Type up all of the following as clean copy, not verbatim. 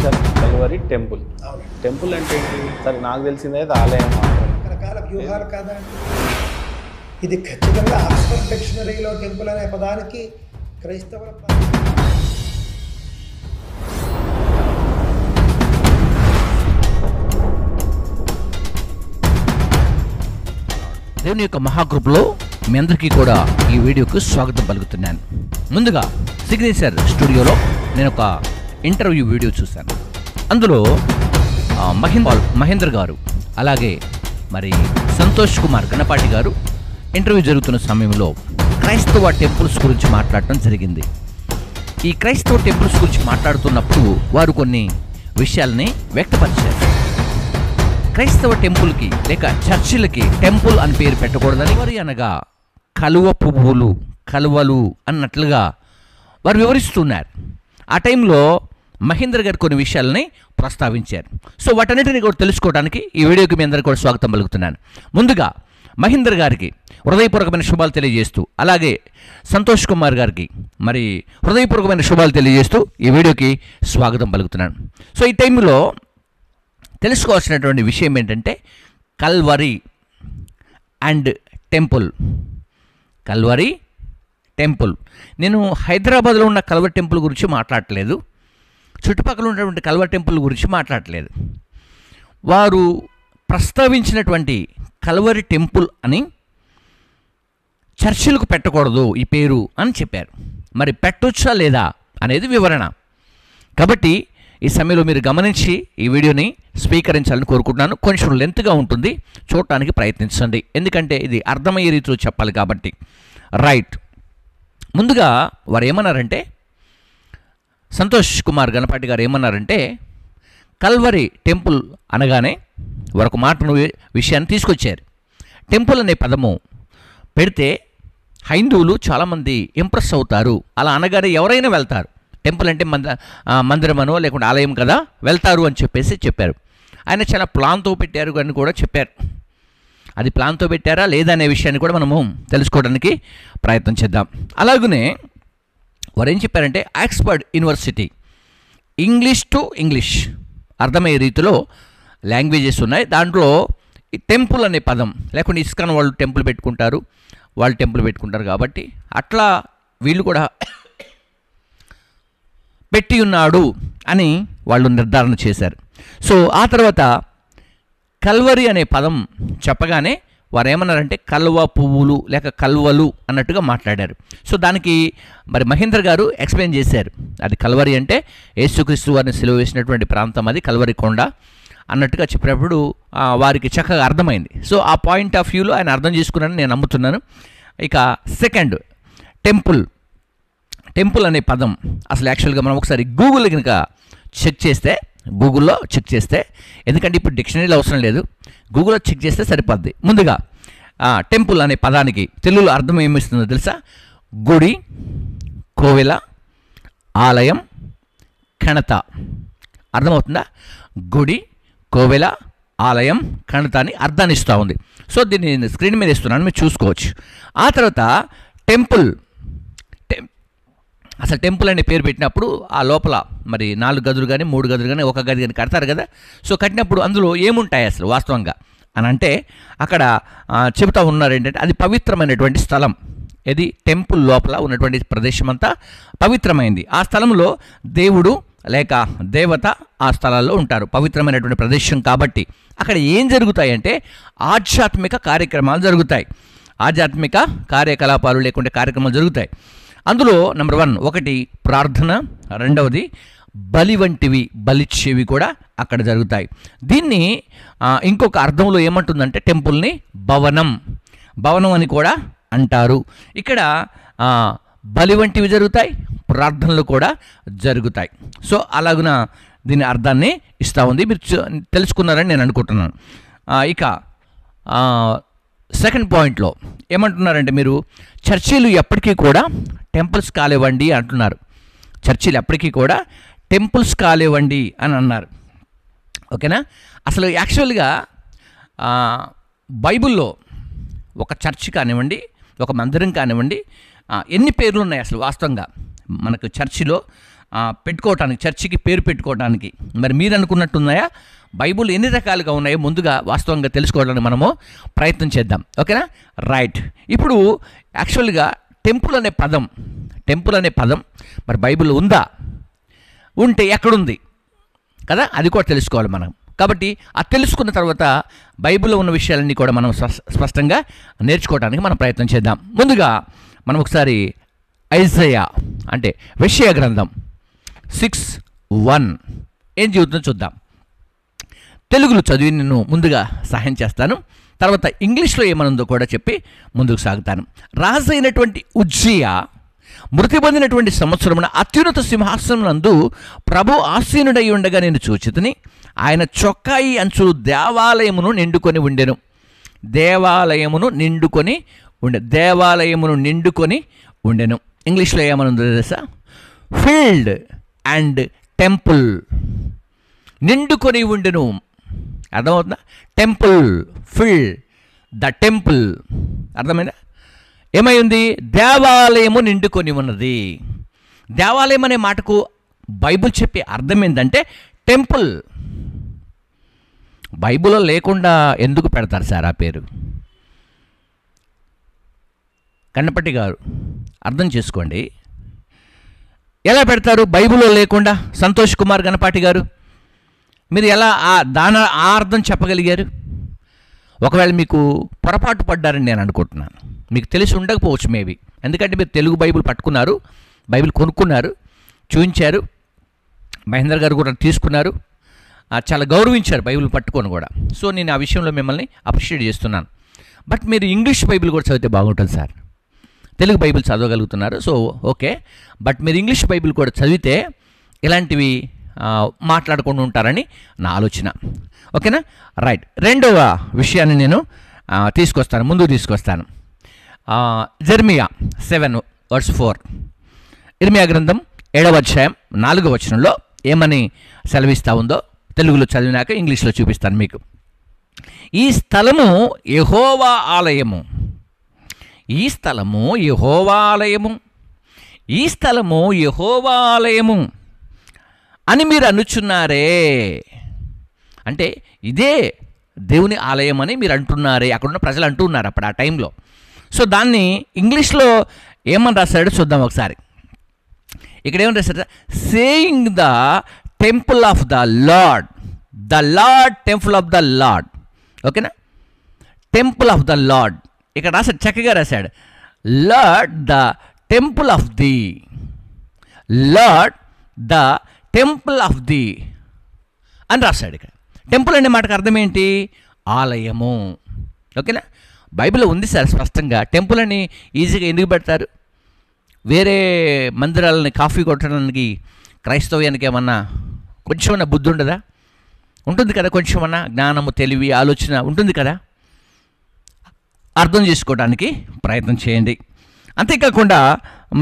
Sir Calvary temple. Temple అంటే ఏంటి? సరే నాకు తెలిసిందే ఆలయం మాత్రం. రకరకాల వ్యూహాలు కాదా ఇది? ఖచ్చితంగా ఆక్స్ఫర్డ్ డిక్షనరీలో టెంపుల్ అనే పదానికి క్రైస్తవుల దేవుని యొక్క మహాకృపలో మీ అందరికీ కూడా ఈ వీడియోకు స్వాగతం పలుకుతున్నాను. ముందుగా సిగ్నేచర్ స్టూడియోలో నేను ఒక ఇంటర్వ్యూ వీడియో చూశాను. అందులో మహేంద్ర గారు అలాగే మరి సంతోష్ కుమార్ గణపాటి గారు ఇంటర్వ్యూ జరుగుతున్న సమయంలో క్రైస్తవ టెంపుల్స్ గురించి మాట్లాడటం జరిగింది. ఈ క్రైస్తవ టెంపుల్స్ గురించి మాట్లాడుతున్నప్పుడు వారు కొన్ని విషయాలని వ్యక్తపరిచారు. క్రైస్తవ టెంపుల్కి లేక చర్చిలకి టెంపుల్ అని పేరు పెట్టకూడదని, వారి అనగా కలువ పువ్వులు, కలువలు అన్నట్లుగా వారు వివరిస్తున్నారు. ఆ టైంలో మహేంద్ర గారు కొన్ని విషయాలని ప్రస్తావించారు. సో వాటన్నిటిని కూడా తెలుసుకోవడానికి ఈ వీడియోకి మీ అందరికీ కూడా స్వాగతం పలుకుతున్నాను. ముందుగా మహేంద్ర గారికి హృదయపూర్వకమైన శుభాలు తెలియజేస్తూ, అలాగే సంతోష్ కుమార్ గారికి మరి హృదయపూర్వకమైన శుభాలు తెలియజేస్తూ ఈ వీడియోకి స్వాగతం పలుకుతున్నాను. సో ఈ టైంలో తెలుసుకోవాల్సినటువంటి విషయం ఏంటంటే Calvary and temple. Calvary temple. నేను హైదరాబాద్లో ఉన్న కల్వరి టెంపుల్ గురించి మాట్లాడట్లేదు, చుట్టుపక్కల ఉన్నటువంటి కల్వరి టెంపుల్ గురించి మాట్లాడట్లేదు. వారు ప్రస్తావించినటువంటి కల్వరి టెంపుల్ అని చర్చిలకు పెట్టకూడదు ఈ పేరు అని చెప్పారు. మరి పెట్టొచ్చా లేదా అనేది వివరణ. కాబట్టి ఈ సమయంలో మీరు గమనించి ఈ వీడియోని స్వీకరించాలని కోరుకుంటున్నాను. కొంచెం లెంత్గా ఉంటుంది, చూడటానికి ప్రయత్నించండి, ఎందుకంటే ఇది అర్థమయ్యే రీతిలో చెప్పాలి కాబట్టి. రైట్. ముందుగా వారు ఏమన్నారంటే, సంతోష్ కుమార్ గణపాటి గారు ఏమన్నారంటే, కల్వరి టెంపుల్ అనగానే వారు ఒక మాటను విషయాన్ని తీసుకొచ్చారు. టెంపుల్ అనే పదము పెడితే హైందువులు చాలామంది ఇంప్రెస్ అవుతారు. అలా అనగానే ఎవరైనా వెళ్తారు. టెంపుల్ అంటే మందిరమనో లేకుంటే ఆలయం కదా, వెళ్తారు అని చెప్పారు. ఆయన చాలా ప్లాన్తో పెట్టారు అని కూడా చెప్పారు. అది ప్లాన్తో పెట్టారా లేదా అనే విషయాన్ని కూడా మనము తెలుసుకోవడానికి ప్రయత్నం చేద్దాం. అలాగనే వారు ఏం చెప్పారంటే, Oxford university English to English అర్థమయ్యే రీతిలో లాంగ్వేజెస్ ఉన్నాయి. దాంట్లో ఈ టెంపుల్ అనే పదం, లేకుంటే ఇస్కాన్ వాళ్ళు టెంపుల్ పెట్టుకుంటారు కాబట్టి అట్లా వీళ్ళు కూడా పెట్టి ఉన్నాడు అని వాళ్ళు నిర్ధారణ చేశారు. సో ఆ తర్వాత కల్వరి అనే పదం చెప్పగానే వారు ఏమన్నారంటే కల్వ పువ్వులు లేక కల్వలు అన్నట్టుగా మాట్లాడారు. సో దానికి మరి మహేంద్ర గారు ఎక్స్ప్లెయిన్ చేశారు. అది కల్వరి అంటే యేసుక్రీస్తు వారిని సిలువ వేసినటువంటి ప్రాంతం, అది కల్వరి కొండ అన్నట్టుగా చెప్పినప్పుడు వారికి చక్కగా అర్థమైంది. సో ఆ పాయింట్ ఆఫ్ వ్యూలో ఆయన అర్థం చేసుకున్నానని నేను నమ్ముతున్నాను. ఇక సెకండ్, టెంపుల్ అనే పదం అసలు యాక్చువల్గా మనం ఒకసారి గూగుల్లో కనుక గూగుల్లో చెక్ చేస్తే, ఎందుకంటే ఇప్పుడు డిక్షనరీలో అవసరం లేదు, గూగుల్లో చెక్ చేస్తే సరిపోద్ది. ముందుగా టెంపుల్ అనే పదానికి తెలుగులో అర్థం ఏమిస్తుందో తెలుసా? గుడి, కోవెల, ఆలయం, కణత. అర్థమవుతుందా? గుడి, కోవెల, ఆలయం, కణత అని అర్థాన్ని ఇస్తూ ఉంది. సో దీన్ని నేను స్క్రీన్ మీద ఇస్తున్నాను, మీరు చూసుకోవచ్చు. ఆ తర్వాత టెంపుల్, అసలు టెంపుల్ అనే పేరు పెట్టినప్పుడు ఆ లోపల మరి 4 గదులు కానీ 3 గదులు కానీ 1 గది కానీ కడతారు కదా. సో కట్టినప్పుడు అందులో ఏముంటాయి అసలు వాస్తవంగా అని అంటే, అక్కడ చెబుతూ ఉన్నారు ఏంటంటే అది పవిత్రమైనటువంటి స్థలం. ఇది టెంపుల్ లోపల ఉన్నటువంటి ప్రదేశం అంతా పవిత్రమైంది. ఆ స్థలంలో దేవుడు లేక దేవత ఆ స్థలాల్లో ఉంటారు, పవిత్రమైనటువంటి ప్రదేశం కాబట్టి. అక్కడ ఏం జరుగుతాయంటే ఆధ్యాత్మిక కార్యక్రమాలు జరుగుతాయి, ఆధ్యాత్మిక కార్యకలాపాలు లేకుంటే కార్యక్రమాలు జరుగుతాయి. అందులో నెంబర్ 1 ప్రార్థన, రెండవది బలి వంటివి, బలిచ్చేవి కూడా అక్కడ జరుగుతాయి. దీన్ని ఇంకొక అర్థంలో ఏమంటుందంటే టెంపుల్ని భవనం అని కూడా అంటారు. ఇక్కడ బలి వంటివి జరుగుతాయి, ప్రార్థనలు కూడా జరుగుతాయి. సో అలాగున దీని అర్థాన్ని ఇస్తూ ఉంది. మీరు తెలుసుకున్నారని నేను అనుకుంటున్నాను. ఇక సెకండ్ పాయింట్లో ఏమంటున్నారంటే, మీరు చర్చిలు ఎప్పటికీ కూడా టెంపుల్స్ కాలేవండి అంటున్నారు. చర్చిలు ఎప్పటికీ కూడా టెంపుల్స్ కాలేవండి అని అన్నారు. ఓకేనా? అసలు యాక్చువల్గా బైబిల్లో ఒక చర్చ్ కానివ్వండి, ఒక మందిరం కానివ్వండి, ఎన్ని పేర్లు ఉన్నాయి అసలు వాస్తవంగా మనకు చర్చిలో పెట్టుకోవటానికి, చర్చికి పేరు పెట్టుకోవడానికి. మరి మీరు అనుకున్నట్టున్నాయా? బైబుల్ ఎన్ని రకాలుగా ఉన్నాయో ముందుగా వాస్తవంగా తెలుసుకోవడానికి మనము ప్రయత్నం చేద్దాం. ఓకేనా? రైట్. ఇప్పుడు యాక్చువల్గా టెంపుల్ అనే పదం మరి బైబిల్ ఉందా? ఉంటే ఎక్కడుంది కదా, అది కూడా తెలుసుకోవాలి మనం. కాబట్టి అది తెలుసుకున్న తర్వాత బైబిల్లో ఉన్న విషయాలన్నీ కూడా మనం స్పష్టంగా నేర్చుకోవడానికి మనం ప్రయత్నం చేద్దాం. ముందుగా మనం ఒకసారి ఐజయా అంటే యెషయా గ్రంథం 6:1 ఏం చెబుతుందో చూద్దాం. తెలుగులో చదివి నేను ముందుగా సహాయం చేస్తాను, తర్వాత ఇంగ్లీష్లో ఏమనుందో కూడా చెప్పి ముందుకు సాగుతాను. రాజు అయినటువంటి ఉజ్జియా మృతి పొందినటువంటి సంవత్సరమున అత్యున్నత సింహాసనం నందు ప్రభు ఆసీనుడై ఉండగా నేను చూచితిని. ఆయన చొక్కాయి అంచులు దేవాలయమును నిండుకొని ఉండెను. ఇంగ్లీష్లో ఏమనుందో తెలుసా? Field and temple. నిండుకొని ఉండెను. అర్థమవుతుందా? Temple, field the temple. అర్థమైందా? ఏమై ఉంది? దేవాలయము నిండుకొని ఉన్నది. దేవాలయం అనే మాటకు బైబిల్ చెప్పే అర్థం ఏంటంటే టెంపుల్. బైబిల్లో లేకుండా ఎందుకు పెడతారు సార్ ఆ పేరు? కన్నపట్టి గారు అర్థం చేసుకోండి, ఎలా పెడతారు బైబిల్లో లేకుండా? సంతోష్ కుమార్ గణపాటి గారు మీరు ఎలా ఆ అర్థం చెప్పగలిగారు? ఒకవేళ మీకు పొరపాటు పడ్డారని నేను అనుకుంటున్నాను. మీకు తెలిసి ఉండకపోవచ్చు మేబీ, ఎందుకంటే మీరు తెలుగు బైబిల్ పట్టుకున్నారు, బైబిల్ కొనుక్కున్నారు, చూపించారు, మహేందర్ గారు కూడా తీసుకున్నారు, చాలా గౌరవించారు బైబిల్ పట్టుకొని కూడా. సో నేను ఆ విషయంలో మిమ్మల్ని అప్రిషియేట్ చేస్తున్నాను. బట్ మీరు ఇంగ్లీష్ బైబిల్ కూడా చదివితే బాగుంటుంది సార్. తెలుగు బైబిల్ చదవగలుగుతున్నారు, సో ఓకే. బట్ మీరు ఇంగ్లీష్ బైబిల్ కూడా చదివితే ఇలాంటివి మాట్లాడుకుంటూ ఉంటారని నా ఆలోచన. ఓకేనా? రైట్. రెండవ విషయాన్ని నేను ముందుకు తీసుకొస్తాను. జెర్మియా 7:4. ఇర్మియా గ్రంథం 7వ అధ్యాయం 4వ వచనంలో ఏమని సెలవిస్తూ ఉందో తెలుగులో చదివినాక ఇంగ్లీష్లో చూపిస్తాను మీకు. ఈ స్థలము యెహోవా ఆలయము, ఈ స్థలము యెహోవా ఆలయము అని మీరు అనుచున్నారే. అంటే ఇదే దేవుని ఆలయం అని మీరు అంటున్నారే, అక్కడున్న ప్రజలు అంటున్నారు అప్పుడు ఆ టైంలో. సో దాన్ని ఇంగ్లీష్లో ఏమని రాశాడో చూద్దాం ఒకసారి. ఇక్కడ ఏమని రాశాడు? Saying the temple of the lord, temple of the lord. ఓకేనా? టెంపుల్ ఆఫ్ ద లార్డ్ ఇక్కడ రాశాడు, చక్కగా రాశాడు. Lord the temple of the, lord the temple of the అని రాశాడు. ఇక్కడ టెంపుల్ అనే మాటకు అర్థం ఏంటి? ఆలయము. ఓకేనా? బైబిల్లో ఉంది సార్ స్పష్టంగా. టెంపుల్ అని ఈజీగా ఎందుకు పెడతారు? వేరే మందిరాలని కాఫీ కొట్టడానికి క్రైస్తవ్యానికి ఏమన్నా కొంచెమన్నా బుద్ధి ఉండదా? ఉంటుంది కదా, కొంచెమన్నా జ్ఞానము, తెలివి, ఆలోచన ఉంటుంది కదా. అర్థం చేసుకోవడానికి ప్రయత్నం చేయండి. అంతేకాకుండా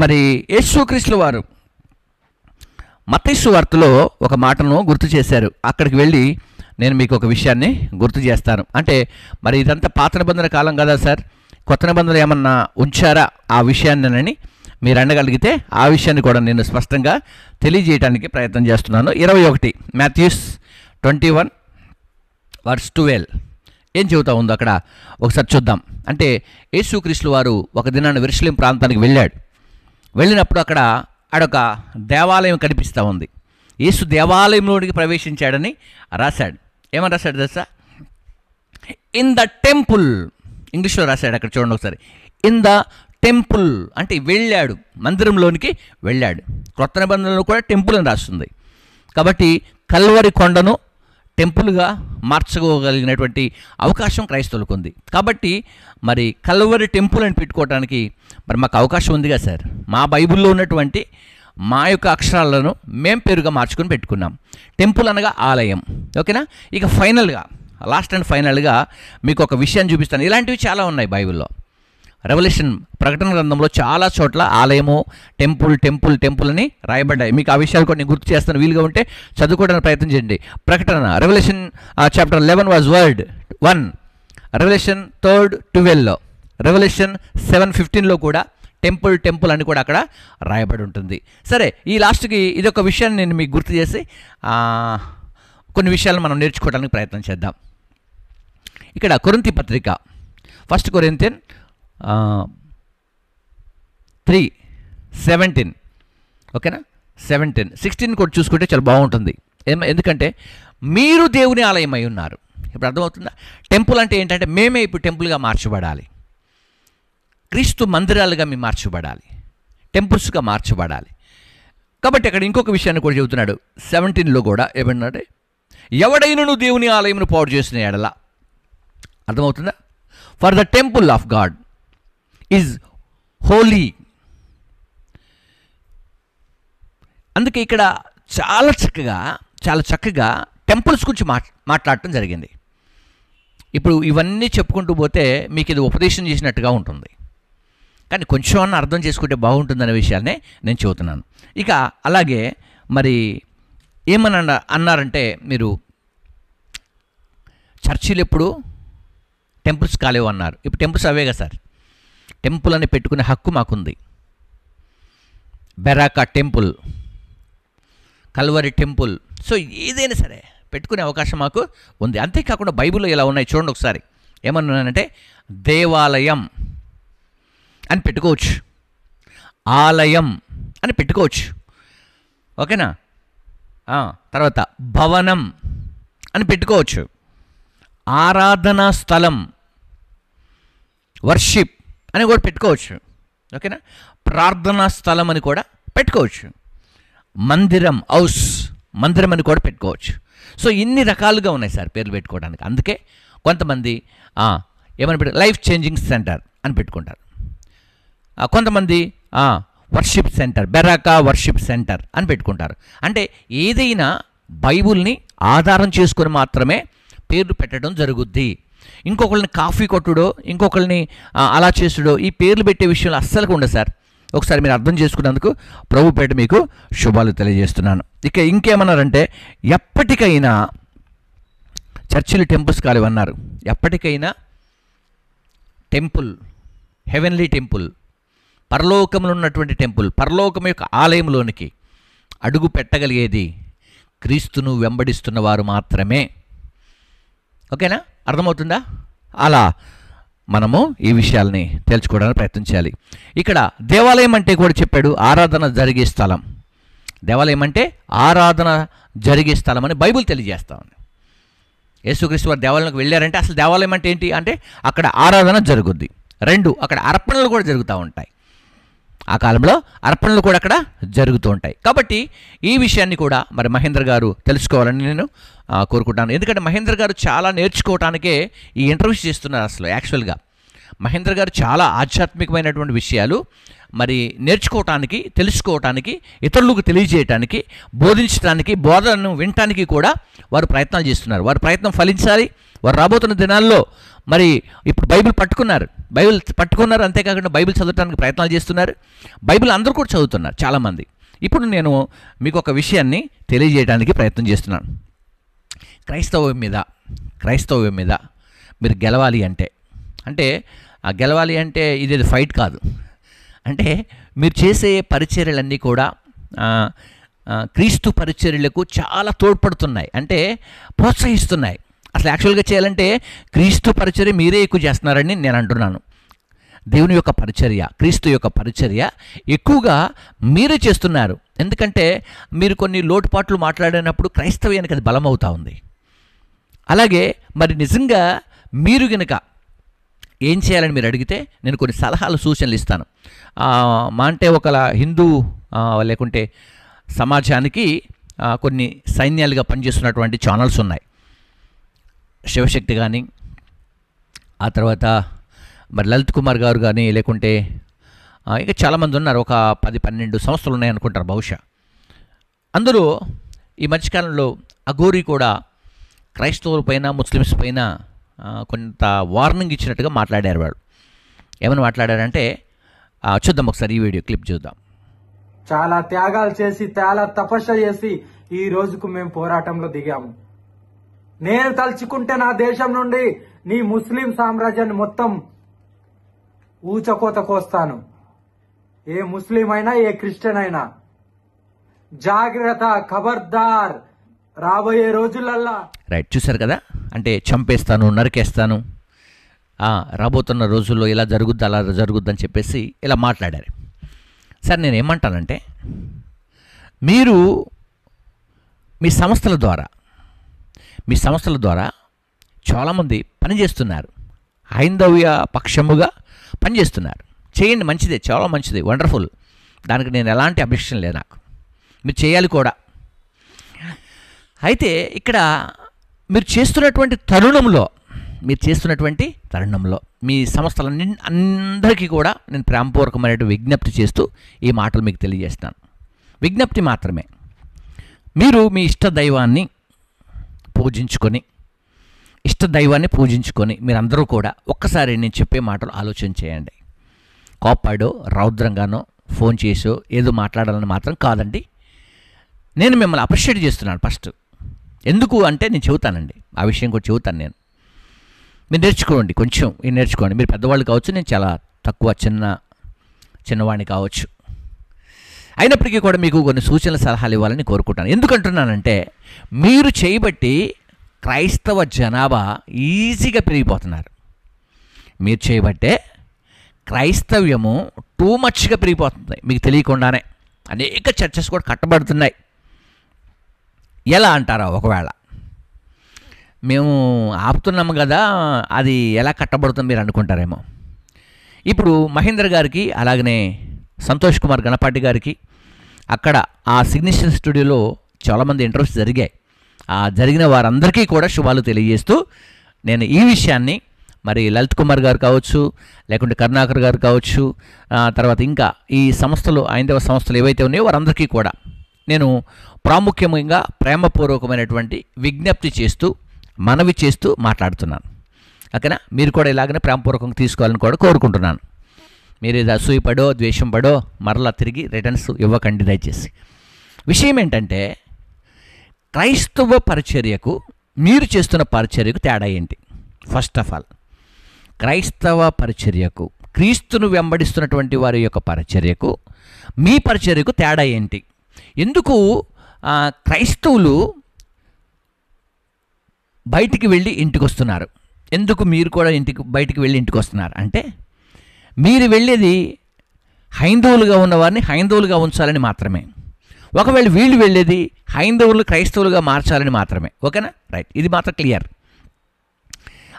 మరి యేసుక్రీస్తు వారు మత్తయి సువార్తలో ఒక మాటను గుర్తు చేశారు. అక్కడికి వెళ్ళి నేను మీకు ఒక విషయాన్ని గుర్తు చేస్తాను. అంటే మరి ఇదంతా పాత నిబంధన కాలం కదా సార్, కొత్త నిబంధనలు ఏమన్నా ఉంచారా ఆ విషయాన్ని మీరు అనగలిగితే ఆ విషయాన్ని కూడా నేను స్పష్టంగా తెలియజేయడానికి ప్రయత్నం చేస్తున్నాను. 21 మాథ్యూస్ 21:12 ఏం చెబుతా ఉందో అక్కడ ఒకసారి చూద్దాం. అంటే యేసుక్రీస్తు వారు ఒక దినాన్ని యెరూషలేం ప్రాంతానికి వెళ్ళినప్పుడు అక్కడ ఆడొక దేవాలయం కనిపిస్తూ ఉంది. యేసు దేవాలయంలోనికి ప్రవేశించాడని రాశాడు. ఏమని రాశాడు తెలుసా? In the temple. ఇంగ్లీష్లో రాశాడు అక్కడ చూడండి ఒకసారి. ఇన్ ద టెంపుల్ అంటే వెళ్ళాడు, మందిరంలోనికి వెళ్ళాడు. కొత్త నిబంధనలో కూడా టెంపుల్ అని రాస్తుంది. కాబట్టి కల్వరి కొండను టెంపుల్గా మార్చుకోగలిగినటువంటి అవకాశం క్రైస్తవులకు ఉంది. కాబట్టి మరి కల్వరి టెంపుల్ అని పెట్టుకోవడానికి మరి మాకు అవకాశం ఉందిగా సార్. మా బైబిల్లో ఉన్నటువంటి మా యొక్క అక్షరాలను మేము పేరుగా మార్చుకొని పెట్టుకున్నాం. టెంపుల్ అనగా ఆలయం. ఓకేనా? ఇక ఫైనల్గా లాస్ట్ అండ్ ఫైనల్గా మీకు ఒక విషయాన్ని చూపిస్తాను. ఇలాంటివి చాలా ఉన్నాయి బైబిల్లో. రెవల్యూషన్ ప్రకటన గ్రంథంలో చాలా చోట్ల ఆలయము, టెంపుల్ అని రాయబడ్డాయి. మీకు ఆ విషయాలు కూడా నేను గుర్తు చేస్తాను, వీలుగా ఉంటే చదువుకోవడానికి ప్రయత్నం చేయండి. ప్రకటన Revelation chapter 11 was word 1, Revelation 3:12లో, రెవల్యూషన్ 7:15లో కూడా టెంపుల్ టెంపుల్ అని కూడా అక్కడ రాయబడి ఉంటుంది. సరే, ఈ లాస్ట్కి ఇది ఒక విషయాన్ని నేను మీకు గుర్తు చేసి కొన్ని విషయాలు మనం నేర్చుకోవడానికి ప్రయత్నం చేద్దాం. ఇక్కడ కొరింథీ పత్రిక 1 Corinthians 3:17, ఓకేనా, 17, 16 కూడా చూసుకుంటే చాలా బాగుంటుంది. ఎందుకంటే మీరు దేవుని ఆలయమై ఉన్నారు. ఇప్పుడు అర్థమవుతుందా? టెంపుల్ అంటే ఏంటంటే మేమే ఇప్పుడు టెంపుల్గా మార్చబడాలి, క్రీస్తు మందిరాలుగా మేము మార్చబడాలి, టెంపుల్స్గా మార్చబడాలి. కాబట్టి అక్కడ ఇంకొక విషయాన్ని కూడా చెబుతున్నాడు 17లో కూడా. ఏమన్నాడే? ఎవడైనను దేవుని ఆలయమును పాడు చేసిన ఎడల, అర్థమవుతుందా? For the temple of God is Holi. అందుకే ఇక్కడ చాలా చక్కగా టెంపుల్స్ గురించి మాట్లాడటం జరిగింది. ఇప్పుడు ఇవన్నీ చెప్పుకుంటూ పోతే మీకు ఇది ఉపదేశం చేసినట్టుగా ఉంటుంది, కానీ కొంచెం అన్న అర్థం చేసుకుంటే బాగుంటుందనే విషయాన్నే నేను చెబుతున్నాను. ఇక అలాగే మరి ఏమన్నా అన్నారంటే, మీరు చర్చిలు ఎప్పుడు టెంపుల్స్ కాలేవు అన్నారు. ఇప్పుడు టెంపుల్స్ అవేగా సార్, టెంపుల్ అని పెట్టుకునే హక్కు మాకుంది. Beracah temple, Calvary temple, so ఏదైనా సరే పెట్టుకునే అవకాశం మాకు ఉంది. అంతేకాకుండా బైబిల్లో ఇలా ఉన్నాయి చూడండి ఒకసారి. ఏమన్నానంటే దేవాలయం అని పెట్టుకోవచ్చు, ఆలయం అని పెట్టుకోవచ్చు, ఓకేనా. తర్వాత భవనం అని పెట్టుకోవచ్చు, ఆరాధనా స్థలం వర్షిప్ అని కూడా పెట్టుకోవచ్చు, ఓకేనా. ప్రార్థనా స్థలం అని కూడా పెట్టుకోవచ్చు, మందిరం హౌస్ మందిరం అని కూడా పెట్టుకోవచ్చు. సో ఇన్ని రకాలుగా ఉన్నాయి సార్ పేర్లు పెట్టుకోవడానికి. అందుకే కొంతమంది ఏమని లైఫ్ చేంజింగ్ సెంటర్ అని పెట్టుకుంటారు, కొంతమంది worship centre, Beracah worship centre అని పెట్టుకుంటారు. అంటే ఏదైనా బైబుల్ని ఆధారం చేసుకొని మాత్రమే పేర్లు పెట్టడం జరుగుద్ది. ఇంకొకరిని కాఫీ కొట్టుడో, ఇంకొకరిని అలా చేసుడో, ఈ పేర్లు పెట్టే విషయంలో అస్సలు ఉండదు సార్. ఒకసారి మీరు అర్థం చేసుకున్నందుకు ప్రభు పేట మీకు శుభాలు తెలియజేస్తున్నాను. ఇక ఇంకేమన్నారంటే, ఎప్పటికైనా చర్చిలు టెంపుల్స్ కాలేవన్నారు. ఎప్పటికైనా టెంపుల్, హెవెన్లీ టెంపుల్, పరలోకంలో ఉన్నటువంటి టెంపుల్, పరలోకం యొక్క ఆలయంలోనికి అడుగు పెట్టగలిగేది క్రీస్తును వెంబడిస్తున్న వారు మాత్రమే. ఓకేనా, అర్థమవుతుందా? అలా మనము ఈ విషయాల్ని తెలుసుకోవడానికి ప్రయత్నం చేయాలి. ఇక్కడ దేవాలయం అంటే కూడా చెప్పాడు, ఆరాధన జరిగే స్థలం. దేవాలయం అంటే ఆరాధన జరిగే స్థలం అని బైబిల్ తెలియజేస్తా ఉంది. యేసుక్రీస్తు వారు దేవాలయంలోకి వెళ్ళారంటే అసలు దేవాలయం అంటే ఏంటి అంటే అక్కడ ఆరాధన జరుగుద్ది. 2, అక్కడ అర్పణలు కూడా జరుగుతూ ఉంటాయి. ఆ కాలంలో అర్పణలు కూడా అక్కడ జరుగుతూ ఉంటాయి. కాబట్టి ఈ విషయాన్ని కూడా మరి మహేంద్ర గారు తెలుసుకోవాలని నేను కోరుకుంటాను. ఎందుకంటే మహేంద్ర గారు చాలా నేర్చుకోవటానికే ఈ ఇంటర్వ్యూస్ చేస్తున్నారు. అసలు యాక్చువల్గా మహేంద్ర గారు చాలా ఆధ్యాత్మికమైనటువంటి విషయాలు మరి నేర్చుకోవటానికి, తెలుసుకోవటానికి, ఇతరులకు తెలియజేయటానికి, బోధించడానికి, బోధనను వినటానికి కూడా వారు ప్రయత్నాలు చేస్తున్నారు. వారి ప్రయత్నం ఫలించాలి. వారు రాబోతున్న దినాల్లో మరి ఇప్పుడు బైబిల్ పట్టుకున్నారు, అంతేకాకుండా బైబిల్ చదవడానికి ప్రయత్నాలు చేస్తున్నారు. బైబిల్ అందరూ కూడా చదువుతున్నారు చాలామంది. ఇప్పుడు నేను మీకు ఒక విషయాన్ని తెలియజేయడానికి ప్రయత్నం చేస్తున్నాను. క్రైస్తవం మీద మీరు గెలవాలి అంటే గెలవాలి అంటే ఇది ఫైట్ కాదు. అంటే మీరు చేసే పరిచర్యలన్నీ కూడా క్రీస్తు పరిచర్యలకు చాలా తోడ్పడుతున్నాయి, అంటే ప్రోత్సహిస్తున్నాయి. అసలు యాక్చువల్గా చేయాలంటే క్రీస్తు పరిచర్య మీరే ఎక్కువ చేస్తున్నారని నేను అంటున్నాను. దేవుని యొక్క పరిచర్య, క్రీస్తు యొక్క పరిచర్య ఎక్కువగా మీరే చేస్తున్నారు. ఎందుకంటే మీరు కొన్ని లోటుపాట్లు మాట్లాడినప్పుడు క్రైస్తవ్యానికి అది బలమవుతా ఉంది. అలాగే మరి నిజంగా మీరు గనక ఏం చేయాలని మీరు అడిగితే నేను కొన్ని సలహాలు, సూచనలు ఇస్తాను. అంటే ఒకలా హిందూ లేకుంటే సమాజానికి కొన్ని సైన్యాలుగా పనిచేస్తున్నటువంటి ఛానల్స్ ఉన్నాయి. శివశక్తి కానీ, ఆ తర్వాత మరి లలిత్ కుమార్ గారు కానీ, లేకుంటే ఇంకా చాలామంది ఉన్నారు. ఒక 10-12 సంస్థలు ఉన్నాయనుకుంటారు బహుశా. అందులో ఈ మధ్యకాలంలో అఘోరీ కూడా క్రైస్తవుల పైన, ముస్లిమ్స్ పైన కొంత వార్నింగ్ ఇచ్చినట్టుగా మాట్లాడారు. వాళ్ళు ఏమని మాట్లాడారంటే చూద్దాం ఒకసారి, ఈ వీడియో క్లిప్ చూద్దాం. చాలా త్యాగాలు చేసి, చాలా తపస్సు చేసి ఈ రోజుకు మేము పోరాటంలో దిగాము. నేను తలుచుకుంటే నా దేశం నుండి నీ ముస్లిం సామ్రాజ్యాన్ని మొత్తం ఊచకోత కోస్తాను. ఏ ముస్లిం అయినా ఏ క్రిస్టియన్ అయినా జాగ్రత్త, ఖబర్దార్. రాబోయే రోజులల్లా రైట్, చూశారు కదా, అంటే చంపేస్తాను, నరికేస్తాను, రాబోతున్న రోజుల్లో ఇలా జరుగుద్ది అలా జరుగుద్దని చెప్పేసి ఇలా మాట్లాడారు. సార్ నేను ఏమంటానంటే, మీరు మీ సంస్థల ద్వారా చాలామంది పనిచేస్తున్నారు, హైందవ్య పక్షముగా పనిచేస్తున్నారు. చేయండి, మంచిదే, చాలా మంచిది, వండర్ఫుల్. దానికి నేను ఎలాంటి అబ్జెక్షన్ లేదు, నాకు మీరు చేయాలి కూడా. అయితే ఇక్కడ మీరు చేస్తున్నటువంటి తరుణంలో మీ సంస్థలన్నీ అందరికీ కూడా నేను ప్రేమపూర్వకమైన విజ్ఞప్తి చేస్తూ ఈ మాటలు మీకు తెలియజేస్తున్నాను. విజ్ఞప్తి మాత్రమే. మీరు మీ ఇష్టదైవాన్ని పూజించుకొని మీరందరూ కూడా ఒక్కసారి నేను చెప్పే మాటలు ఆలోచన చేయండి. కోపాడో రౌద్రంగానో ఫోన్ చేసో ఏదో మాట్లాడాలని మాత్రం కాదండి. నేను మిమ్మల్ని అప్రిషియేట్ చేస్తున్నాను ఫస్ట్. ఎందుకు అంటే నేను చెబుతానండి, ఆ విషయం కూడా చెబుతాను. మీరు నేర్చుకోండి, కొంచెం నేర్చుకోండి. మీరు పెద్దవాళ్ళు కావచ్చు, నేను చాలా తక్కువ చిన్నవాడిని కావచ్చు. అయినప్పటికీ కూడా మీకు కొన్ని సూచనల సలహాలు ఇవ్వాలని కోరుకుంటాను. ఎందుకంటున్నానంటే, మీరు చేయబట్టి క్రైస్తవ జనాభా ఈజీగా పెరిగిపోతున్నారు. మీరు చేయబట్టే క్రైస్తవ్యము టూ మచ్గా పెరిగిపోతుంది. మీకు తెలియకుండానే అనేక చర్చెస్ కూడా కట్టబడుతున్నాయి. ఎలా అంటారా? ఒకవేళ మేము ఆపుతున్నాము కదా, అది ఎలా కట్టబడుతుంది మీరు అనుకుంటారేమో. ఇప్పుడు మహేంద్ర గారికి, అలాగనే సంతోష్ కుమార్ గణపాటి గారికి అక్కడ ఆ సిగ్నేచర్ స్టూడియోలో చాలామంది ఇంటర్వ్యూస్ జరిగాయి. ఆ జరిగిన వారందరికీ కూడా శుభాలు తెలియజేస్తూ నేను ఈ విషయాన్ని మరి లలిత్ కుమార్ గారు కావచ్చు, లేకుంటే కరుణాకర్ గారు కావచ్చు, తర్వాత ఇంకా ఈ సంస్థలు, హైందవ సంస్థలు ఏవైతే ఉన్నాయో వారందరికీ కూడా నేను ప్రాముఖ్యంగా ప్రేమపూర్వకమైనటువంటి విజ్ఞప్తి చేస్తూ, మనవి చేస్తూ మాట్లాడుతున్నాను. ఓకేనా? మీరు కూడా ఇలాగనే ప్రేమపూర్వకంగా తీసుకోవాలని కూడా కోరుకుంటున్నాను. మీరు ఇది అసూయపడో ద్వేషం పడో మరలా తిరిగి రిటర్న్స్ ఇవ్వకండి దయచేసి. విషయం ఏంటంటే, క్రైస్తవ పరిచర్యకు మీరు చేస్తున్న పరిచర్యకు తేడా ఏంటి? ఫస్ట్ ఆఫ్ ఆల్, క్రైస్తవ పరిచర్యకు, క్రీస్తును వెంబడిస్తున్నటువంటి వారి యొక్క పరిచర్యకు మీ పరిచర్యకు తేడా ఏంటి? ఎందుకు క్రైస్తవులు బయటికి వెళ్ళి ఇంటికి వస్తున్నారు? ఎందుకు మీరు కూడా బయటికి వెళ్ళి ఇంటికి వస్తున్నారు అంటే, మీరు వెళ్ళేది హైందవులుగా ఉన్నవారిని హైందవులుగా ఉంచాలని మాత్రమే. ఒకవేళ వీళ్ళు వెళ్ళేది హైందవులు క్రైస్తవులుగా మార్చాలని మాత్రమే. ఓకేనా? రైట్, ఇది మాత్రం క్లియర్.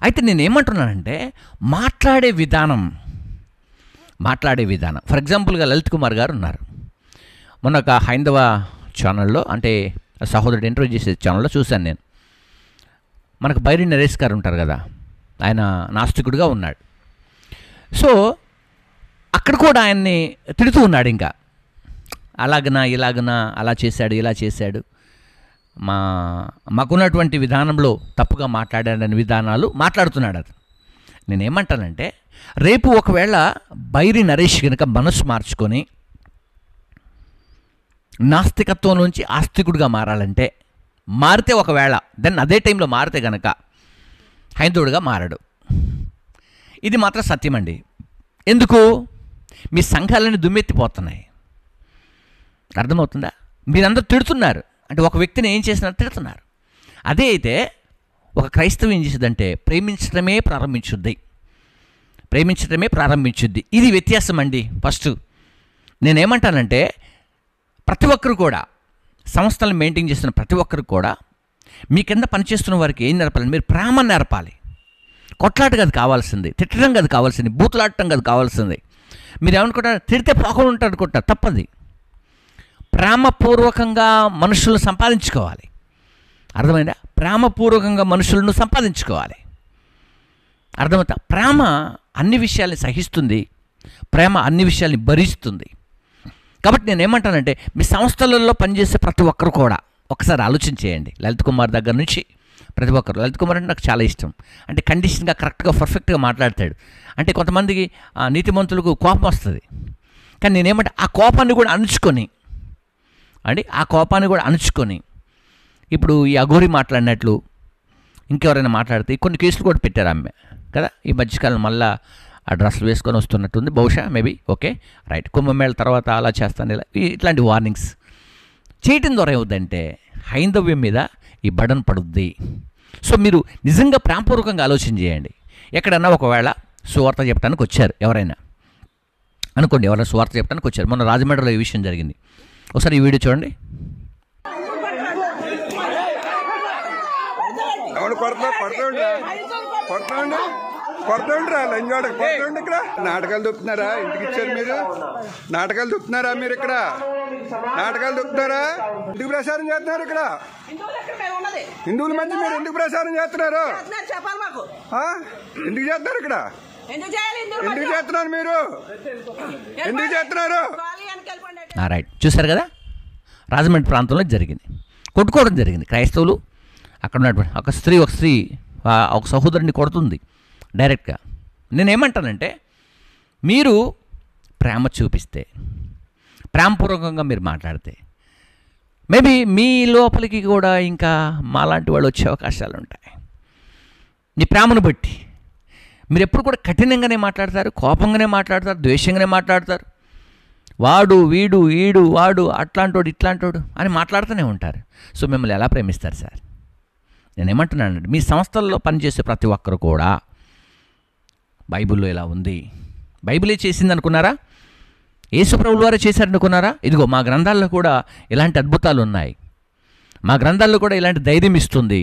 అయితే నేనేమంటున్నానంటే, మాట్లాడే విధానం ఫర్ ఎగ్జాంపుల్గా లలిత్ కుమార్ గారు ఉన్నారు. మొన్న ఒక హైందవ ఛానల్లో, అంటే సహోదరుడు ఇంటర్వ్యూ చేసే ఛానల్లో చూశాను నేను. మనకు బైరి నరేష్ గారు ఉంటారు కదా, ఆయన నాస్తికుడిగా ఉన్నాడు. సో అక్కడ కూడా ఆయన్ని తిడుతూ ఉన్నాడు. ఇంకా అలాగనా ఇలాగనా, అలా చేశాడు ఇలా చేశాడు, మాకున్నటువంటి విధానంలో తప్పుగా మాట్లాడాడని విధానాలు మాట్లాడుతున్నాడు అది. నేనేమంటానంటే, రేపు ఒకవేళ బైరి నరేష్ కనుక మనసు మార్చుకొని నాస్తికత్వం నుంచి ఆస్తికుడిగా మారాలంటే, మారితే ఒకవేళ దెన్ అదే టైంలో మారితే గనక హైందవుడిగా మారడు. ఇది మాత్రం సత్యమండి. ఎందుకు? మీ సంఘాలన్నీ దుమ్మెత్తిపోతున్నాయి. అర్థమవుతుందా? మీరందరూ తిడుతున్నారు అంటే ఒక వ్యక్తిని ఏం చేసినా తిడుతున్నారు. అదే అయితే ఒక క్రైస్తవం ఏం చేసేదంటే ప్రేమించడమే ప్రారంభించుద్ది. ఇది వ్యత్యాసం అండి. ఫస్ట్ నేనేమంటానంటే, ప్రతి ఒక్కరు కూడా, సంస్థలను మెయింటైన్ చేస్తున్న ప్రతి ఒక్కరు కూడా మీ కింద పనిచేస్తున్న వారికి ఏం నేర్పాలి? మీరు ప్రేమ నేర్పాలి. కొట్లాట కాదు కావాల్సింది, తిట్టడం కాదు కావాల్సింది, బూతులాడటం కాదు కావాల్సింది. మీరు ఏమనుకుంటారు? తిడితే పోకుండా ఉంటారు అనుకుంటారు, తప్పది. ప్రేమపూర్వకంగా మనుషులను సంపాదించుకోవాలి. అర్థమైందా? ప్రేమపూర్వకంగా మనుషులను సంపాదించుకోవాలి. అర్థమవుతా? ప్రేమ అన్ని విషయాల్ని సహిస్తుంది, ప్రేమ అన్ని విషయాల్ని భరిస్తుంది. కాబట్టి నేనేమంటానంటే, మీ సంస్థలలో పనిచేసే ప్రతి ఒక్కరు కూడా ఒకసారి ఆలోచన చేయండి. లలిత్ కుమార్ దగ్గర నుంచి ప్రతి ఒక్కరు. లలిత్ కుమార్ అంటే నాకు చాలా ఇష్టం. అంటే కండిషన్గా, కరెక్ట్గా, పర్ఫెక్ట్గా మాట్లాడతాడు. అంటే కొంతమందికి నీతిమంతులకు కోపం వస్తుంది. కానీ నేనేమంటే, ఆ కోపాన్ని కూడా అణుచుకొని ఇప్పుడు ఈ అఘోరి మాట్లాడినట్లు ఇంకెవరైనా మాట్లాడితే కొన్ని కేసులు కూడా పెట్టారు ఆమె కదా. ఈ మధ్యకాలం మళ్ళీ ఆ డ్రెస్సులు వేసుకొని వస్తున్నట్టుంది బహుశా, మేబీ. Okay, right. కుంభమేళ తర్వాత అలా చేస్తాను, ఇలా ఇట్లాంటి వార్నింగ్స్ చేయటం ద్వారా ఏమవుద్దంటే హైందవ్యం మీద ఈ బడన్ పడుద్ది. సో మీరు నిజంగా ప్రేమపూర్వకంగా ఆలోచన చేయండి. ఎక్కడన్నా ఒకవేళ సువార్త చెప్పడానికి వచ్చారు ఎవరైనా అనుకోండి, ఎవరైనా సువార్త చెప్పడానికి వచ్చారు. మొన్న రాజమండ్రిలో ఈ విషయం జరిగింది. ఒకసారి ఈ వీడియో చూడండి. కొడుతుండ్రా లంజోడకి కొడుతుండి. ఇక్కడ నాటకాలు దొక్కుతున్నారా? ఇంటికి ఇచ్చారు మీరు? నాటకాలు దొక్కుతున్నారా మీరు? ఇక్కడ నాటకాలు దొక్కుతున్నారా? ఎందుకు ప్రచారం చేస్తున్నారు? ఇక్కడ హిందువుల మధ్య మీరు ఎందుకు ప్రచారం చేస్తున్నారు? ఎందుకు చేస్తున్నారు? ఇక్కడ ఎందుకు చేస్తున్నారు మీరు? ఎందుకు చేస్తున్నారు? రైట్, చూశారు కదా, రాజమండ్రి ప్రాంతంలో జరిగింది, కొట్టుకోవడం జరిగింది. క్రైస్తవులు అక్కడ ఉన్నటువంటి ఒక స్త్రీ ఒక సహోదరుని కొడుతుంది డైరెక్ట్గా. నేనేమంటానంటే మీరు ప్రేమ చూపిస్తే, ప్రేమపూర్వకంగా మీరు మాట్లాడితే మేబీ మీ లోపలికి కూడా ఇంకా మాలాంటి వాళ్ళు వచ్చే అవకాశాలు ఉంటాయి. మీ ప్రేమను బట్టి మీరు ఎప్పుడు కూడా కఠినంగానే మాట్లాడతారు, కోపంగానే మాట్లాడతారు, ద్వేషంగానే మాట్లాడతారు. వాడు వీడు ఈడు వాడు అట్లాంటోడు ఇట్లాంటోడు అని మాట్లాడుతూనే ఉంటారు. సో మిమ్మల్ని ఎలా ప్రేమిస్తారు సార్? నేనేమంటున్నానండి, మీ సంస్థల్లో పనిచేసే ప్రతి ఒక్కరు కూడా బైబిల్లో ఇలా ఉంది, బైబిలే చేసింది అనుకున్నారా? యేసుప్రభుల వారే చేశారనుకున్నారా? ఇదిగో మా గ్రంథాల్లో కూడా ఇలాంటి అద్భుతాలు ఉన్నాయి, మా గ్రంథాల్లో కూడా ఇలాంటి ధైర్యం ఇస్తుంది,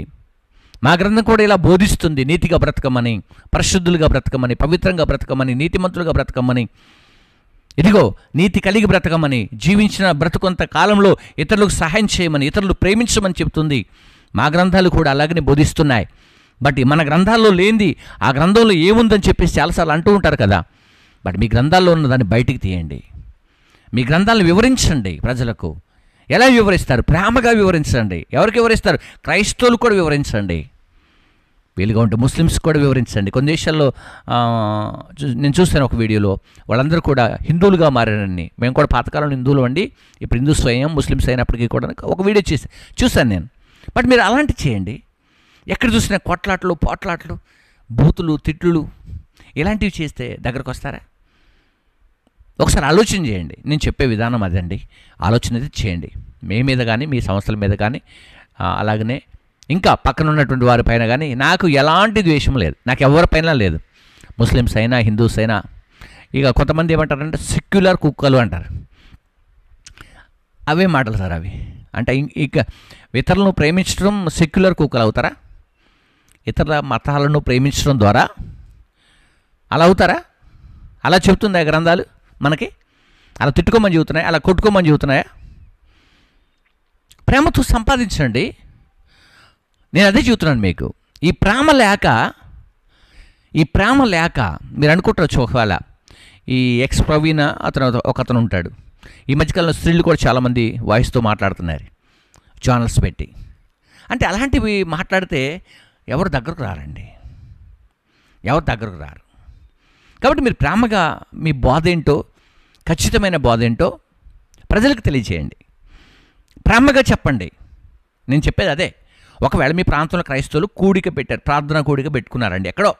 మా గ్రంథం కూడా ఇలా బోధిస్తుంది, నీతిగా బ్రతకమని, పరిశుద్ధులుగా బ్రతకమని, పవిత్రంగా బ్రతకమని, నీతిమంతులుగా బ్రతకమని, ఇదిగో నీతి కలిగి బ్రతకమని, జీవించిన బ్రతుకొంత కాలంలో ఇతరులకు సహాయం చేయమని, ఇతరులు ప్రేమించమని చెప్తుంది. మా గ్రంథాలు కూడా అలాగనే బోధిస్తున్నాయి. బట్ మన గ్రంథాల్లో లేనిది ఆ గ్రంథంలో ఏముందని చెప్పేసి చాలాసార్లు అంటూ ఉంటారు కదా. బట్ మీ గ్రంథాల్లో ఉన్న దాన్ని బయటికి తీయండి, మీ గ్రంథాలను వివరించండి. ప్రజలకు ఎలా వివరిస్తారు? ప్రేమగా వివరించండి. ఎవరికి వివరిస్తారు? క్రైస్తవులు కూడా వివరించండి, వీలుగా ఉంటే ముస్లిమ్స్ కూడా వివరించండి. కొన్ని దేశాల్లో నేను చూస్తాను ఒక వీడియోలో, వాళ్ళందరూ కూడా హిందువులుగా మారారని. మేము కూడా పాతకాలంలో హిందువులు అండి, ఇప్పుడు హిందూస్ అయ్యాం, ముస్లిమ్స్ అయినప్పటికీ కూడా ఒక వీడియో చూశాను నేను. బట్ మీరు అలాంటివి చేయండి. ఎక్కడ చూసినా కొట్లాట్లు, పోట్లాట్లు, బూతులు, తిట్లు ఇలాంటివి చేస్తే దగ్గరకు వస్తారా? ఒకసారి ఆలోచన చేయండి. నేను చెప్పే విధానం అదండి, ఆలోచన అయితే చేయండి. మీ మీద కానీ మీ సంస్థల మీద కానీ అలాగనే ఇంకా పక్కన ఉన్నటువంటి వారిపైన కానీ నాకు ఎలాంటి ద్వేషం లేదు, నాకు ఎవరిపైన లేదు. ముస్లిమ్స్ అయినా హిందూస్ అయినా. ఇక కొంతమంది ఏమంటారంటే సెక్యులర్ కుక్కలు అంటారు. అవే మాటలు సార్ అవి. అంటే ఇక ఇతరులను ప్రేమించడం సెక్యులర్ కుక్కలు అవుతారా? ఇతర మతాలను ప్రేమించడం ద్వారా అలా అవుతారా? అలా చెప్తుందా గ్రంథాలు మనకి? అలా తిట్టుకోమని చెబుతున్నాయా? అలా కొట్టుకోమని చెబుతున్నాయా? ప్రేమతో సంపాదించండి. నేను అదే చెబుతున్నాను మీకు. ఈ ప్రేమ లేక మీరు అనుకుంటారు ఒకవేళ ఈ ఎక్స్ ప్రవీణ ఒకతను ఉంటాడు. ఈ మధ్యకాలంలో స్త్రీలు కూడా చాలామంది వాయిస్తో మాట్లాడుతున్నారు, ఛానల్స్ పెట్టి. అంటే అలాంటివి మాట్లాడితే ఎవరు దగ్గరకు రారండి, ఎవరు దగ్గరకు రారు. కాబట్టి మీరు ప్రేమగా మీ బాధ ఏంటో, ఖచ్చితమైన బాధ ఏంటో ప్రజలకు తెలియజేయండి, ప్రేమగా చెప్పండి. నేను చెప్పేది అదే. ఒకవేళ మీ ప్రాంతంలో క్రైస్తవులు కూడిక పెట్టారు, ప్రార్థనా కూడిక పెట్టుకున్నారండి ఎక్కడో,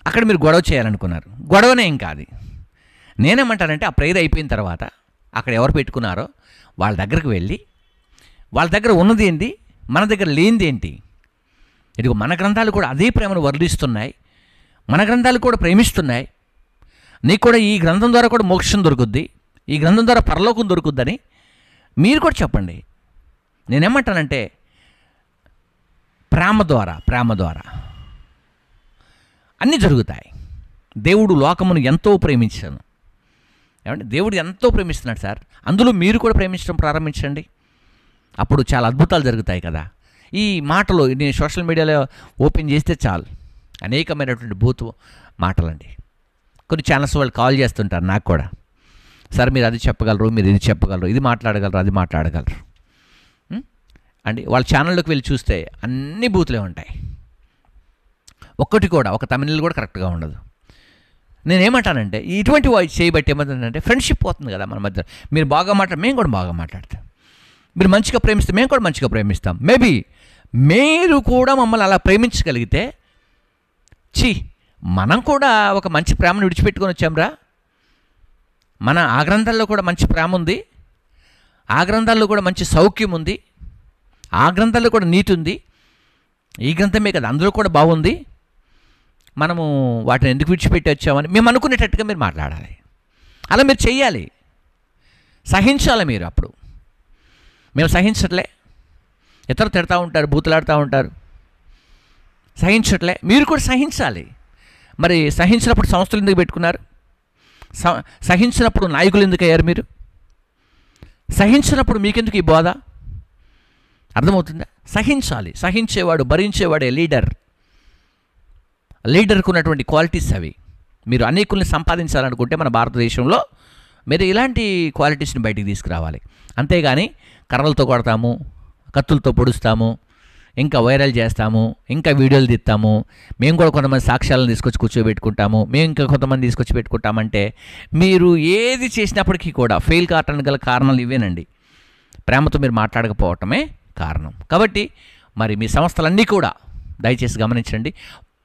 అక్కడ మీరు గొడవ చేయాలనుకున్నారు. గొడవనే ఇంకా అది. నేనేమంటానంటే ఆ ప్రేయర్ అయిపోయిన తర్వాత అక్కడ ఎవరు పెట్టుకున్నారో వాళ్ళ దగ్గరకు వెళ్ళి, వాళ్ళ దగ్గర ఉన్నది ఏంటి, మన దగ్గర లేనిది ఏంటి, ఇదిగో మన గ్రంథాలు కూడా అదే ప్రేమను వర్ణిస్తున్నాయి, మన గ్రంథాలు కూడా ప్రేమిస్తున్నాయి, నీకు కూడా ఈ గ్రంథం ద్వారా కూడా మోక్షం దొరుకుద్ది, ఈ గ్రంథం ద్వారా పరలోకం దొరుకుద్దని మీరు కూడా చెప్పండి. నేనేమంటానంటే ప్రేమ ద్వారా అన్నీ జరుగుతాయి. దేవుడు లోకమును ఎంతో ప్రేమించాను. ఏమంటే దేవుడు ఎంతో ప్రేమిస్తున్నాడు సార్, అందులో మీరు కూడా ప్రేమించడం ప్రారంభించండి. అప్పుడు చాలా అద్భుతాలు జరుగుతాయి కదా. ఈ మాటలు నేను సోషల్ మీడియాలో ఓపెన్ చేస్తే చాలు అనేకమైనటువంటి బూతు మాటలండి. కొన్ని ఛానల్స్ వాళ్ళు కాల్ చేస్తుంటారు నాకు కూడా, సార్ మీరు అది చెప్పగలరు, మీరు ఇది చెప్పగలరు, ఇది మాట్లాడగలరు, అది మాట్లాడగలరు అండి. వాళ్ళ ఛానల్లోకి వెళ్ళి చూస్తే అన్ని బూతులే ఉంటాయి, ఒక్కటి కూడా ఒక తమిళ్ కూడా కరెక్ట్గా ఉండదు. నేనేమంటానంటే ఇటువంటి వాయిస్ చేయబట్టి ఏమంటుందంటే ఫ్రెండ్షిప్ పోతుంది కదా మన మధ్య. మీరు బాగా మేము కూడా బాగా మాట్లాడతాం, మీరు మంచిగా ప్రేమిస్తే మేము కూడా మంచిగా ప్రేమిస్తాం. మేబీ మీరు కూడా మమ్మల్ని అలా ప్రేమించగలిగితే మనం కూడా ఒక మంచి ప్రేమను విడిచిపెట్టుకొని వచ్చాంరా. ఆ గ్రంథాల్లో కూడా మంచి ప్రేమ ఉంది, ఆ గ్రంథాల్లో కూడా మంచి సౌఖ్యం ఉంది, ఆ గ్రంథాల్లో కూడా నీతి ఉంది. ఈ గ్రంథమే కదా, అందులో కూడా బాగుంది. మనము వాటిని ఎందుకు విడిచిపెట్టి వచ్చామని మేము అనుకునేటట్టుగా మీరు మాట్లాడాలి. అలా మీరు చెయ్యాలి, సహించాలి. మీరు అప్పుడు మేము సహించట్లే, ఇతరులు తిడతా ఉంటారు, బూతులాడుతూ ఉంటారు, సహించట్లే, మీరు కూడా సహించాలి. మరి సహించినప్పుడు సంస్థలు ఎందుకు పెట్టుకున్నారు? సహించినప్పుడు నాయకులు ఎందుకు అయ్యారు? మీరు సహించినప్పుడు మీకెందుకు ఈ బోధ? అర్థమవుతుందా? సహించాలి. సహించేవాడు, భరించేవాడే లీడర్. లీడర్కు ఉన్నటువంటి క్వాలిటీస్ అవి. మీరు అనేకుల్ని సంపాదించాలనుకుంటే మన భారతదేశంలో మీరు ఇలాంటి క్వాలిటీస్ని బయటికి తీసుకురావాలి. అంతేగాని కర్రలతో కొడతాము, కత్తులతో పొడుస్తాము, ఇంకా వైరల్ చేస్తాము, ఇంకా వీడియోలు తీస్తాము, మేము కూడా కొంతమంది సాక్ష్యాలను తీసుకొచ్చి కూర్చోబెట్టుకుంటాము, మేము ఇంకా కొంతమంది తీసుకొచ్చి పెట్టుకుంటామంటే మీరు ఏది చేసినప్పటికీ కూడా ఫెయిల్ కావటానికి గల కారణాలు ఇవేనండి. ప్రేమతో మీరు మాట్లాడకపోవటమే కారణం. కాబట్టి మరి మీ సంస్థలన్నీ కూడా దయచేసి గమనించండి,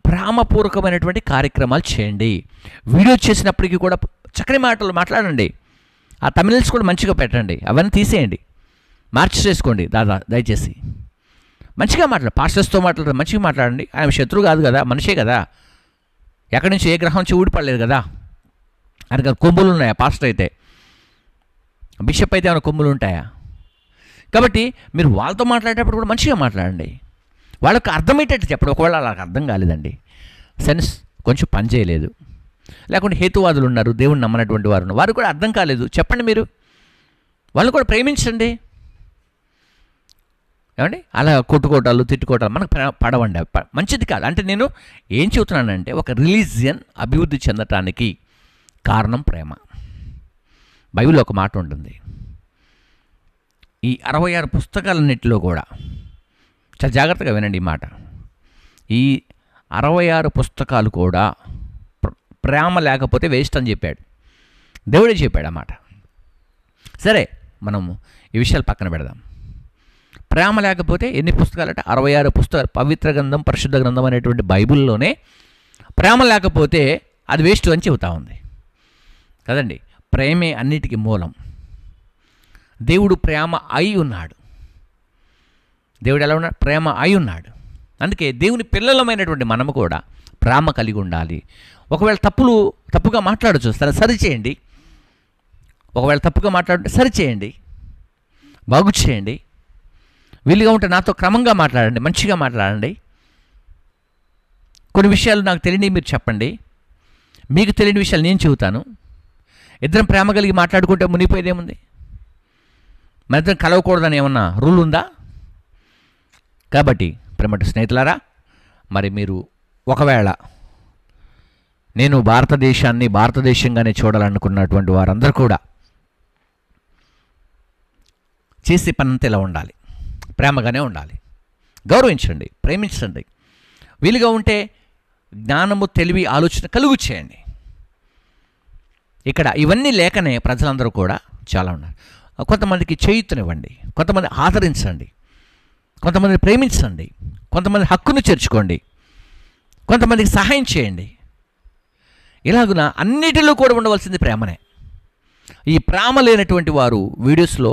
ప్రేమపూర్వకమైనటువంటి కార్యక్రమాలు చేయండి. వీడియో చేసినప్పటికీ కూడా చక్కని మాటలు మాట్లాడండి. ఆ తమిళన్స్ కూడా మంచిగా పెట్టండి, అవన్నీ తీసేయండి, మార్చి చేసుకోండి. దయచేసి మంచిగా మాట్లాడు, పాస్టర్స్తో మాట్లాడండి, మంచిగా మాట్లాడండి. ఆయన శత్రువు కాదు కదా, మనిషే కదా, ఎక్కడి నుంచి ఏ గ్రహం నుంచి ఊడిపడలేదు కదా. ఆయనకు కొమ్ములు ఉన్నాయా? పాస్టర్ అయితే, బిషప్ అయితే ఏమైనా కొమ్ములు ఉంటాయా? కాబట్టి మీరు వాళ్ళతో మాట్లాడేటప్పుడు కూడా మంచిగా మాట్లాడండి, వాళ్ళకి అర్థమయ్యేటట్టు చెప్పండి. ఒకవేళ వాళ్ళకి అర్థం కాలేదండి, సెన్స్ కొంచెం పని చేయలేదు, లేకుంటే హేతువాదులు ఉన్నారు, దేవుని నమ్మనటువంటి వారు ఉన్నారు, వారు కూడా అర్థం కాలేదు, చెప్పండి. మీరు వాళ్ళని కూడా ప్రేమించండి. ఏమండి, అలా కొట్టుకోవటాలు, తిట్టుకోవటాలు మనకు పడవండి, మంచిది కాదు. అంటే నేను ఏం చెబుతున్నానంటే, ఒక రిలీజియన్ అభివృద్ధి చెందటానికి కారణం ప్రేమ. బైబిల్లో ఒక మాట ఉంటుంది, ఈ 66 పుస్తకాలన్నింటిలో కూడా, చాలా జాగ్రత్తగా వినండి ఈ మాట, ఈ 66 పుస్తకాలు కూడా ప్రేమ లేకపోతే వేస్ట్ అని చెప్పాడు, దేవుడే చెప్పాడు అన్నమాట. సరే, మనము ఈ విషయాలు పక్కన పెడదాం. ప్రేమ లేకపోతే ఎన్ని పుస్తకాలు? 66 పుస్తకాలు. పవిత్ర గ్రంథం, పరిశుద్ధ గ్రంథం అనేటువంటి బైబిల్లోనే ప్రేమ లేకపోతే అది వేస్ట్ అని చెబుతా ఉంది కదండి. ప్రేమే అన్నిటికీ మూలం. దేవుడు ప్రేమ అయి ఉన్నాడు. దేవుడు ఎలా ఉన్నాడు? ప్రేమ అయి ఉన్నాడు. అందుకే దేవుని పిల్లలమైనటువంటి మనము కూడా ప్రేమ కలిగి ఉండాలి. ఒకవేళ తప్పుగా మాట్లాడచ్చు, సరిచేయండి. ఒకవేళ తప్పుగా మాట్లాడుంటే సరిచేయండి, బాగు చేయండి. వీలుగా ఉంటే నాతో క్రమంగా మాట్లాడండి, మంచిగా మాట్లాడండి. కొన్ని విషయాలు నాకు తెలియని మీరు చెప్పండి, మీకు తెలియని విషయాలు నేను చెబుతాను. ఇద్దరం ప్రేమ కలిగి మాట్లాడుకుంటే మునిగిపోయేదేముంది? మన ఇద్దరం కలవకూడదని ఏమన్నా రూల్ ఉందా? కాబట్టి ప్రేమటి స్నేహితులారా, మరి మీరు ఒకవేళ నేను భారతదేశాన్ని భారతదేశంగానే చూడాలనుకున్నటువంటి వారందరూ కూడా చేసే పనంతా ఇలా ఉండాలి, ప్రేమగానే ఉండాలి. గౌరవించండి, ప్రేమించండి. వీలుగా ఉంటే జ్ఞానము, తెలివి, ఆలోచన కలుగు చేయండి. ఇక్కడ ఇవన్నీ లేకనే ప్రజలందరూ కూడా చాలా ఉన్నారు. కొంతమందికి చేయూతనివ్వండి, కొంతమంది ఆదరించండి, కొంతమందిని ప్రేమించండి, కొంతమంది హక్కును చేర్చుకోండి, కొంతమందికి సహాయం చేయండి. ఇలాగున అన్నిటిలో కూడా ఉండవలసింది ప్రేమనే. ఈ ప్రేమ లేనటువంటి వారు వీడియోస్లో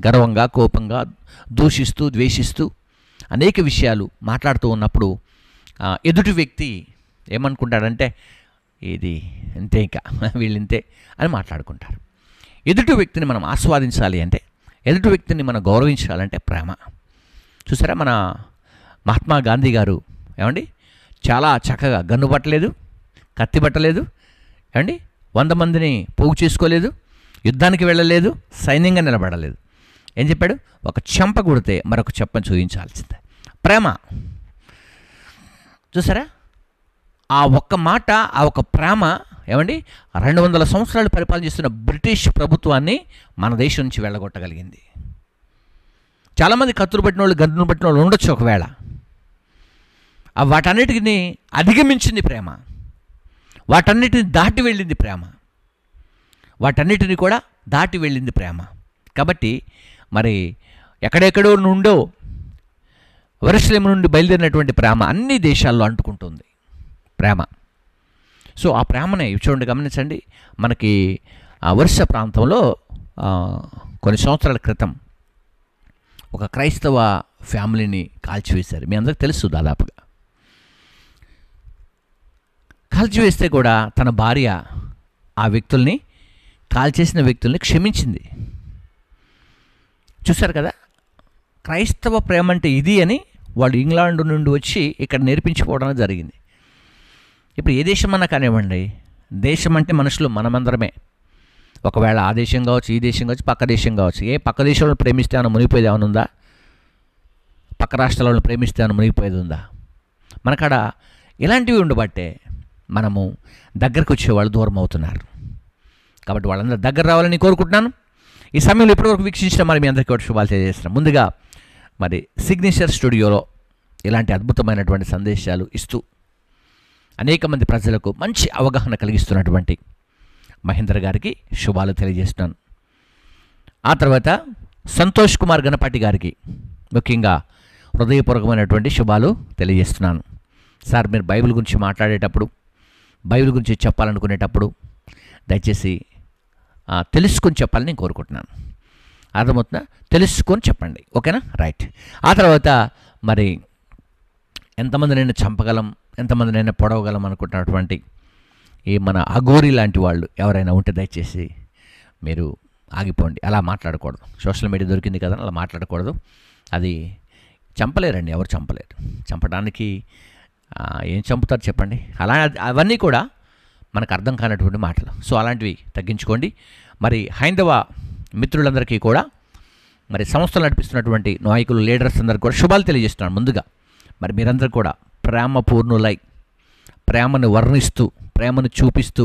గర్వంగా, కోపంగా, దూషిస్తూ, ద్వేషిస్తూ అనేక విషయాలు మాట్లాడుతూ ఉన్నప్పుడు ఎదుటి వ్యక్తి ఏమనుకుంటాడంటే, ఇది ఇంతే, ఇంకా వీళ్ళింతే అని మాట్లాడుకుంటారు. ఎదుటి వ్యక్తిని మనం ఆస్వాదించాలి అంటే, ఎదుటి వ్యక్తిని మనం గౌరవించాలంటే ప్రేమ. చూసారా, మన మహాత్మా గాంధీ గారు ఏమండి చాలా చక్కగా గన్ను పట్టలేదు, కత్తి పట్టలేదు, ఏమండి 100 మందిని పోగు చేసుకోలేదు, యుద్ధానికి వెళ్ళలేదు, సైన్యంగా నిలబడలేదు. ఏం చెప్పాడు? ఒక చెంప కొడితే మరొక చెంపను చూపించాల్సిందే. ప్రేమ. చూసారా, ఆ ఒక్క మాట, ఆ ఒక్క ప్రేమ ఏమండి 200 సంవత్సరాలు పరిపాలన చేస్తున్న బ్రిటిష్ ప్రభుత్వాన్ని మన దేశం నుంచి వెళ్ళగొట్టగలిగింది. చాలామంది కత్తులు పట్టిన వాళ్ళు, గన్నులు పట్టిన వాళ్ళు ఉండొచ్చు ఒకవేళ. వాటన్నిటిని అధిగమించింది ప్రేమ, వాటన్నిటిని దాటి వెళ్ళింది ప్రేమ, వాటన్నిటిని కూడా దాటి వెళ్ళింది ప్రేమ. కాబట్టి మరి ఎక్కడెక్కడో నుండో యెరూషలేము నుండి బయలుదేరినటువంటి ప్రేమ అన్ని దేశాల్లో అంటుకుంటుంది. ప్రేమ సో ఆ ప్రేమనే చూడండి, గమనించండి. మనకి ఒరిస్సా ప్రాంతంలో కొన్ని సంవత్సరాల క్రితం ఒక క్రైస్తవ ఫ్యామిలీని కాల్చివేశారు. మీ అందరికీ తెలుసు. దాదాపుగా కాల్చివేస్తే కూడా తన భార్య ఆ వ్యక్తుల్ని, కాల్చేసిన వ్యక్తుల్ని క్షమించింది. చూశారు కదా, క్రైస్తవ ప్రేమ అంటే ఇది అని వాళ్ళు ఇంగ్లాండ్ నుండి వచ్చి ఇక్కడ నేర్పించుకోవడం జరిగింది. ఇప్పుడు ఏ దేశమన్నా కానివ్వండి, దేశం అంటే మనుషులు మనమందరమే. ఒకవేళ ఆ దేశం కావచ్చు, ఈ దేశం కావచ్చు, పక్క దేశం కావచ్చు. పక్క దేశంలో ప్రేమిస్తే అని మునిగిపోయేది ఏమైనా ఉందా? పక్క రాష్ట్రాలను ప్రేమిస్తే అని మునిగిపోయేది ఉందా? మనకాడ ఇలాంటివి ఉండబట్టే మనము దగ్గరకు వచ్చేవాళ్ళు దూరం అవుతున్నారు. కాబట్టి వాళ్ళందరూ దగ్గర రావాలని కోరుకుంటున్నాను. ఈ సమయంలో ఇప్పటివరకు వీక్షించిన మరి మీ అందరికీ ఒకటి శుభాలు తెలియజేస్తున్నాం. ముందుగా మరి సిగ్నేచర్ స్టూడియోలో ఇలాంటి అద్భుతమైనటువంటి సందేశాలు ఇస్తూ అనేక మంది ప్రజలకు మంచి అవగాహన కలిగిస్తున్నటువంటి మహేందర్ గారికి శుభాలు తెలియజేస్తున్నాను. ఆ తర్వాత సంతోష్ కుమార్ గణపాటి గారికి ముఖ్యంగా హృదయపూర్వకమైనటువంటి శుభాలు తెలియజేస్తున్నాను. సార్, మీరు బైబిల్ గురించి మాట్లాడేటప్పుడు, బైబిల్ గురించి చెప్పాలనుకునేటప్పుడు దయచేసి తెలుసుకొని చెప్పాలని నేను కోరుకుంటున్నాను. అర్థమవుతుందా? తెలుసుకొని చెప్పండి, ఓకేనా? రైట్. ఆ తర్వాత మరి ఎంతమందినైనా చంపగలం, ఎంతమందినైనా పొడవగలం అనుకుంటున్నటువంటి ఈ మన అఘోరి లాంటి వాళ్ళు ఎవరైనా ఉంటే దయచేసి మీరు ఆగిపోండి. అలా మాట్లాడకూడదు. సోషల్ మీడియా దొరికింది కదా, అలా మాట్లాడకూడదు. అది చంపలేరండి, ఎవరు చంపలేరు. చంపడానికి ఏం చంపుతారు చెప్పండి? అవన్నీ కూడా మనకు అర్థం కానటువంటి మాటలు. సో అలాంటివి తగ్గించుకోండి. మరి హైందవ మిత్రులందరికీ కూడా, మరి సంస్థలు నడిపిస్తున్నటువంటి నాయకులు, లీడర్స్ అందరికీ కూడా శుభాలు తెలియజేస్తున్నాను. ముందుగా మరి మీరందరూ కూడా ప్రేమ పూర్ణులై, ప్రేమను వర్ణిస్తూ, ప్రేమను చూపిస్తూ,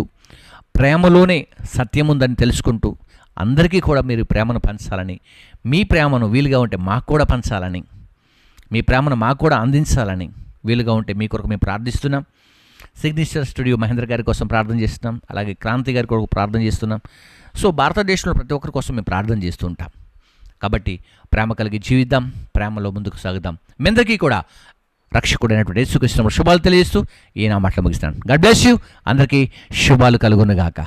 ప్రేమలోనే సత్యం ఉందని తెలుసుకుంటూ అందరికీ కూడా మీరు ప్రేమను పంచాలని, మీ ప్రేమను వీలుగా ఉంటే మాకు కూడా పంచాలని, మీ ప్రేమను మాకు కూడా అందించాలని వీలుగా ఉంటే మీ కొరకు మేము ప్రార్థిస్తున్నాం. సిగ్నేచర్ స్టూడియో మహేంద్ర గారి కోసం ప్రార్థన చేస్తున్నాం. అలాగే క్రాంతి గారి కొరకు ప్రార్థన చేస్తున్నాం. సో భారతదేశంలో ప్రతి ఒక్కరి కోసం మేము ప్రార్థన చేస్తూ ఉంటాం. కాబట్టి ప్రేమ కలిగి జీవిద్దాం, ప్రేమలో ముందుకు సాగుదాం. మీ అందరికీ కూడా రక్షకుడైనటువంటి యేసుక్రీస్తు శుభాలు తెలియజేస్తూ ఈ నా మాటలు ముగిస్తాను. God bless you. అందరికీ శుభాలు కలుగునుగాక.